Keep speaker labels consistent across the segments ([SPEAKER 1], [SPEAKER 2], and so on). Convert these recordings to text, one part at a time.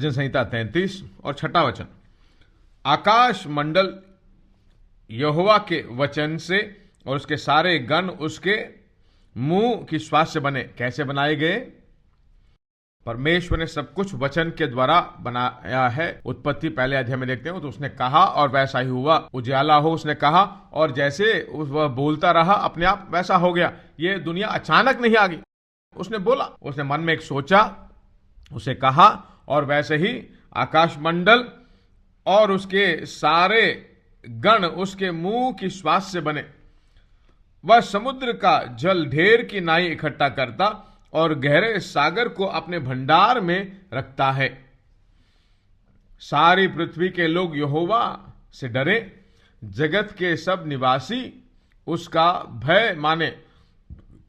[SPEAKER 1] भजन संहिता 33 और 6 वचन। आकाश मंडल यहोवा के वचन से और उसके सारे गण उसके मुंह की श्वास से बने। कैसे बनाए गए? परमेश्वर ने सब कुछ वचन के द्वारा बनाया है। उत्पत्ति पहले अध्याय में देखते हो तो उसने कहा और वैसा ही हुआ। उजाला हो, उसने कहा, और जैसे वह बोलता रहा अपने आप वैसा हो गया। ये दुनिया अचानक नहीं आ गई, उसने बोला, उसने मन में एक सोचा, उसे कहा, और वैसे ही आकाश मंडल और उसके सारे गण उसके मुंह की श्वास से बने। वह समुद्र का जल ढेर की नाई इकट्ठा करता और गहरे सागर को अपने भंडार में रखता है। सारी पृथ्वी के लोग यहोवा से डरे, जगत के सब निवासी उसका भय माने,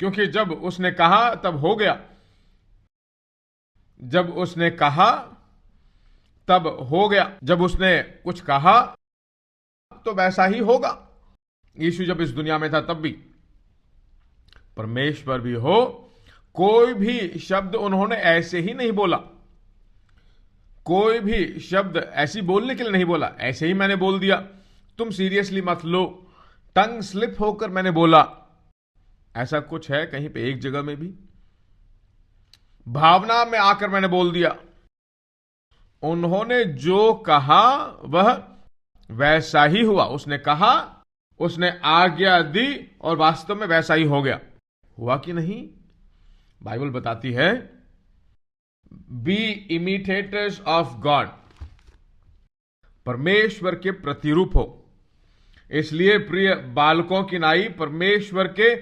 [SPEAKER 1] क्योंकि जब उसने कहा तब हो गया। जब उसने कहा तब हो गया। जब उसने कुछ कहा तो वैसा ही होगा। यीशु जब इस दुनिया में था तब भी, परमेश्वर भी हो, कोई भी शब्द उन्होंने ऐसे ही नहीं बोला। कोई भी शब्द ऐसी बोलने के लिए नहीं बोला, ऐसे ही मैंने बोल दिया, तुम सीरियसली मत लो, टंग स्लिप होकर मैंने बोला। ऐसा कुछ है कहीं पे एक जगह में भी? भावना में आकर मैंने बोल दिया। उन्होंने जो कहा वह वैसा ही हुआ। उसने कहा, उसने आज्ञा दी और वास्तव में वैसा ही हो गया। हुआ कि नहीं? बाइबल बताती है, बी इमिटेटर्स ऑफ गॉड, परमेश्वर के प्रतिरूप हो। इसलिए प्रिय बालकों की नाई परमेश्वर के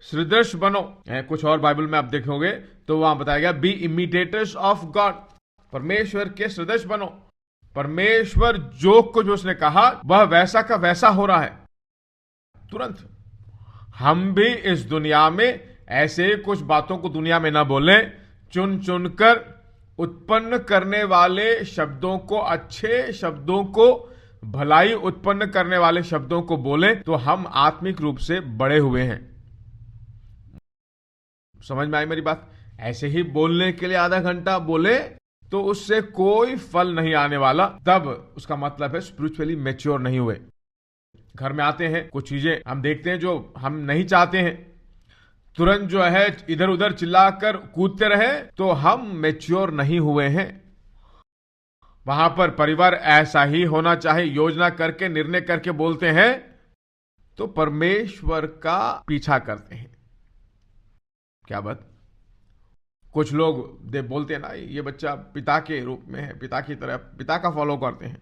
[SPEAKER 1] सदृश बनो। कुछ और बाइबल में आप देखोगे तो वहां बताया गया, बी इमिटेटर्स ऑफ गॉड, परमेश्वर के सदृश बनो। परमेश्वर जो कुछ उसने कहा वह वैसा का वैसा हो रहा है तुरंत। हम भी इस दुनिया में ऐसे कुछ बातों को दुनिया में ना बोलें, चुन चुनकर उत्पन्न करने वाले शब्दों को, अच्छे शब्दों को, भलाई उत्पन्न करने वाले शब्दों को बोलें तो हम आत्मिक रूप से बड़े हुए हैं। समझ में आई मेरी बात? ऐसे ही बोलने के लिए आधा घंटा बोले तो उससे कोई फल नहीं आने वाला, तब उसका मतलब है स्पिरिचुअली मैच्योर नहीं हुए। घर में आते हैं, कुछ चीजें हम देखते हैं जो हम नहीं चाहते हैं, तुरंत जो है इधर उधर चिल्लाकर कूदते रहे तो हम मैच्योर नहीं हुए हैं। वहां पर परिवार ऐसा ही होना चाहिए, योजना करके, निर्णय करके बोलते हैं तो परमेश्वर का पीछा करते हैं। क्या बात? कुछ लोग बोलते हैं ना, ये बच्चा पिता के रूप में है, पिता की तरह, पिता का फॉलो करते हैं।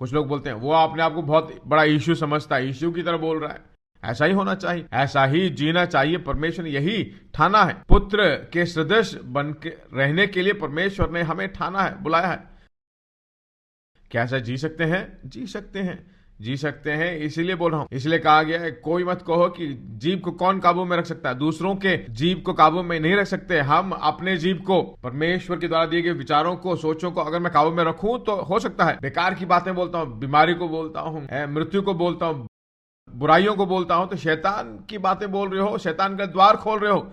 [SPEAKER 1] कुछ लोग बोलते हैं वो अपने आप को बहुत बड़ा इश्यू समझता है, इश्यू की तरह बोल रहा है। ऐसा ही होना चाहिए, ऐसा ही जीना चाहिए। परमेश्वर ने यही ठाना है, पुत्र के सदृश बन के रहने के लिए परमेश्वर ने हमें ठाना है, बुलाया है। क्या ऐसा जी सकते हैं? जी सकते हैं, जी सकते हैं। इसीलिए बोल रहा हूं, इसलिए कहा गया है, कोई मत कहो कि जीभ को कौन काबू में रख सकता है। दूसरों के जीभ को काबू में नहीं रख सकते। हम अपने जीभ को, परमेश्वर के द्वारा दिए गए विचारों को, सोचों को अगर मैं काबू में रखूं तो हो सकता है बेकार की बातें बोलता हूं, बीमारी को बोलता हूं, मृत्यु को बोलता हूं, बुराइयों को बोलता हूं, तो शैतान की बातें बोल रहे हो, शैतान का द्वार खोल रहे हो।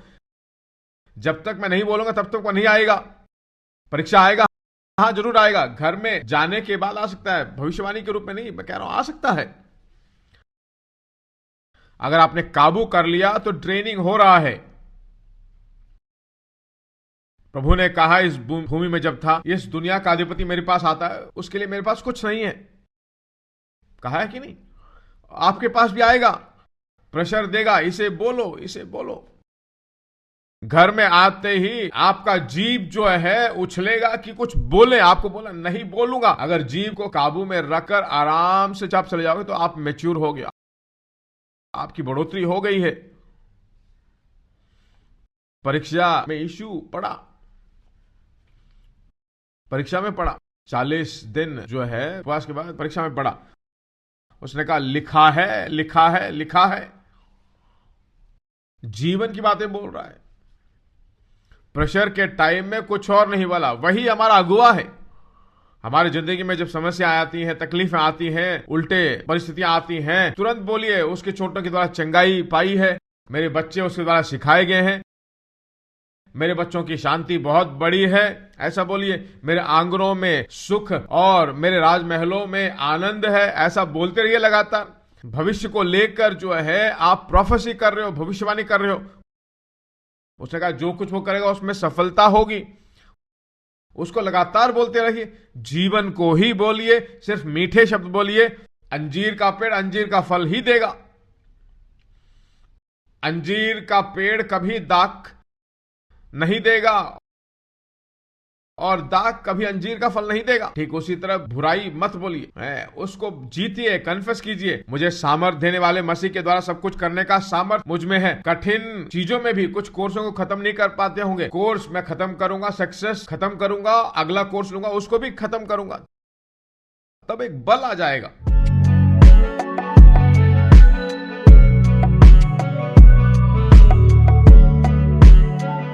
[SPEAKER 1] जब तक मैं नहीं बोलूंगा तब तक वो नहीं आएगा। परीक्षा आएगा, हाँ जरूर आएगा, घर में जाने के बाद आ सकता है, भविष्यवाणी के रूप में नहीं, मैं कह रहा हूं आ सकता है। अगर आपने काबू कर लिया तो ट्रेनिंग हो रहा है। प्रभु ने कहा, इस भूमि में जब था, इस दुनिया का अधिपति मेरे पास आता है, उसके लिए मेरे पास कुछ नहीं है। कहा है कि नहीं? आपके पास भी आएगा, प्रेशर देगा, इसे बोलो, इसे बोलो। घर में आते ही आपका जीभ जो है उछलेगा कि कुछ बोले। आपको बोला नहीं बोलूंगा। अगर जीभ को काबू में रखकर आराम से जब चले जाओगे तो आप मैच्योर हो गया, आपकी बढ़ोतरी हो गई है। परीक्षा में यीशु पढ़ा, परीक्षा में पढ़ा, 40 दिन जो है उपवास के बाद परीक्षा में पढ़ा। उसने कहा लिखा है, लिखा है, लिखा है। जीवन की बातें बोल रहा है। प्रेशर के टाइम में कुछ और नहीं बोला, वही हमारा अगुआ है। हमारी जिंदगी में जब समस्या आती है, तकलीफें आती हैं, उल्टे परिस्थितियां आती हैं, तुरंत बोलिए उसके छोटों के द्वारा चंगाई पाई है, मेरे बच्चे उसके द्वारा सिखाए गए हैं, मेरे बच्चों की शांति बहुत बड़ी है, ऐसा बोलिए। मेरे आंगनों में सुख और मेरे राजमहलों में आनंद है, ऐसा बोलते रहिए लगातार। भविष्य को लेकर जो है आप प्रोफेसी कर रहे हो, भविष्यवाणी कर रहे हो। उसने कहा जो कुछ वो करेगा उसमें सफलता होगी, उसको लगातार बोलते रहिए। जीवन को ही बोलिए, सिर्फ मीठे शब्द बोलिए। अंजीर का पेड़ अंजीर का फल ही देगा। अंजीर का पेड़ कभी दाख नहीं देगा और दाख कभी अंजीर का फल नहीं देगा। ठीक उसी तरह बुराई मत बोलिए, उसको जीतिए, कन्फेस कीजिए। मुझे सामर्थ देने वाले मसीह के द्वारा सब कुछ करने का सामर्थ मुझ में है। कठिन चीजों में भी, कुछ कोर्सों को खत्म नहीं कर पाते होंगे, कोर्स मैं खत्म करूंगा, सक्सेस खत्म करूंगा, अगला कोर्स लूंगा, उसको भी खत्म करूंगा, तब एक बल आ जाएगा।